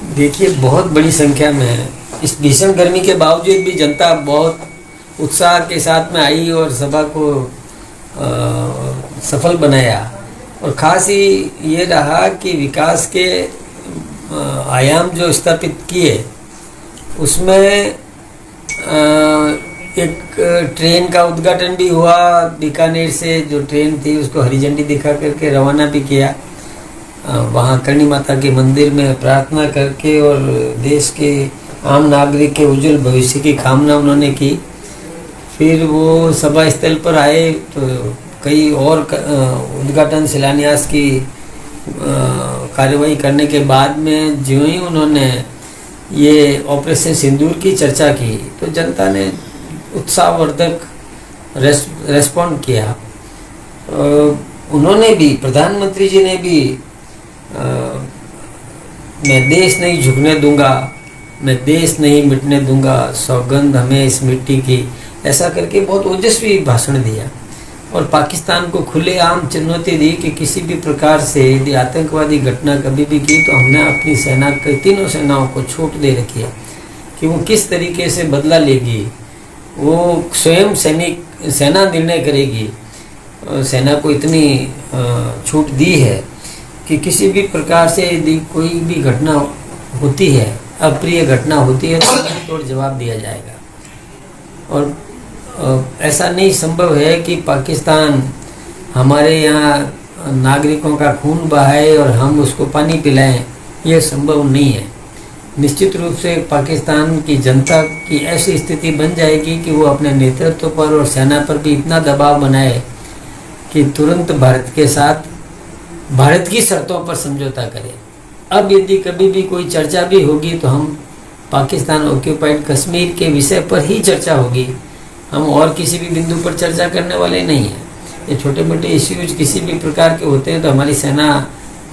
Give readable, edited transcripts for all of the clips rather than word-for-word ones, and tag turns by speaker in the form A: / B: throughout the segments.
A: देखिए, बहुत बड़ी संख्या में है। इस भीषण गर्मी के बावजूद भी जनता बहुत उत्साह के साथ में आई और सभा को सफल बनाया। और ख़ास ही ये रहा कि विकास के आयाम जो स्थापित किए, उसमें एक ट्रेन का उद्घाटन भी हुआ। बीकानेर से जो ट्रेन थी उसको हरी झंडी दिखा करके रवाना भी किया। वहाँ करणी माता के मंदिर में प्रार्थना करके और देश के आम नागरिक के उज्जवल भविष्य की कामना उन्होंने की। फिर वो सभा स्थल पर आए तो कई और उद्घाटन शिलान्यास की कार्रवाई करने के बाद में जो ही उन्होंने ये ऑपरेशन सिंदूर की चर्चा की तो जनता ने उत्साहवर्धक रेस्पॉन्ड किया। उन्होंने भी, प्रधानमंत्री जी ने भी मैं देश नहीं झुकने दूंगा, मैं देश नहीं मिटने दूंगा, सौगंध हमें इस मिट्टी की, ऐसा करके बहुत ओजस्वी भाषण दिया। और पाकिस्तान को खुलेआम चुनौती दी कि किसी भी प्रकार से यदि आतंकवादी घटना कभी भी की तो हमने अपनी सेना के तीनों सेनाओं को छूट दे रखी है कि वो किस तरीके से बदला लेगी। वो स्वयं सेना निर्णय करेगी। सेना को इतनी छूट दी है कि किसी भी प्रकार से यदि कोई भी घटना होती है, अप्रिय घटना होती है, तो तोड़ जवाब दिया जाएगा। और ऐसा नहीं संभव है कि पाकिस्तान हमारे यहाँ नागरिकों का खून बहाए और हम उसको पानी पिलाएं, यह संभव नहीं है। निश्चित रूप से पाकिस्तान की जनता की ऐसी स्थिति बन जाएगी कि वो अपने नेतृत्व पर और सेना पर भी इतना दबाव बनाए कि तुरंत भारत के साथ भारत की शर्तों पर समझौता करे। अब यदि कभी भी कोई चर्चा भी होगी तो हम पाकिस्तान ऑक्यूपाइड कश्मीर के विषय पर ही चर्चा होगी। हम और किसी भी बिंदु पर चर्चा करने वाले नहीं हैं। ये छोटे मोटे इश्यूज किसी भी प्रकार के होते हैं तो हमारी सेना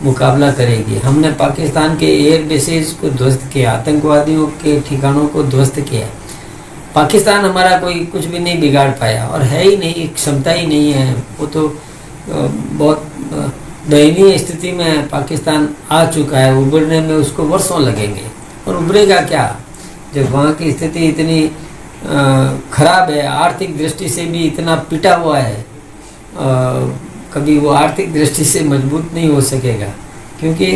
A: मुकाबला करेगी। हमने पाकिस्तान के एयर बेसेस को ध्वस्त किया, आतंकवादियों के ठिकानों को ध्वस्त किया। पाकिस्तान हमारा कोई कुछ भी नहीं बिगाड़ पाया और है ही नहीं, क्षमता ही नहीं है। वो तो बहुत दयनीय स्थिति में पाकिस्तान आ चुका है। उभरने में उसको वर्षों लगेंगे और उभरेगा क्या जब वहाँ की स्थिति इतनी खराब है, आर्थिक दृष्टि से भी इतना पिटा हुआ है। कभी वो आर्थिक दृष्टि से मजबूत नहीं हो सकेगा, क्योंकि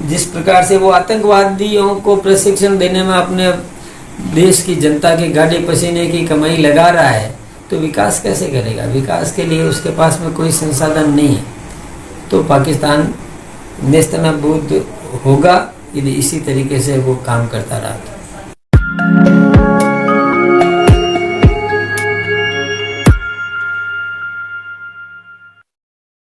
A: जिस प्रकार से वो आतंकवादियों को प्रशिक्षण देने में अपने देश की जनता के गाढ़े पसीने की कमाई लगा रहा है, तो विकास कैसे करेगा? विकास के लिए उसके पास में कोई संसाधन नहीं है। तो पाकिस्तान नेस्तनाबूद होगा यदि इसी तरीके से वो काम करता रहा।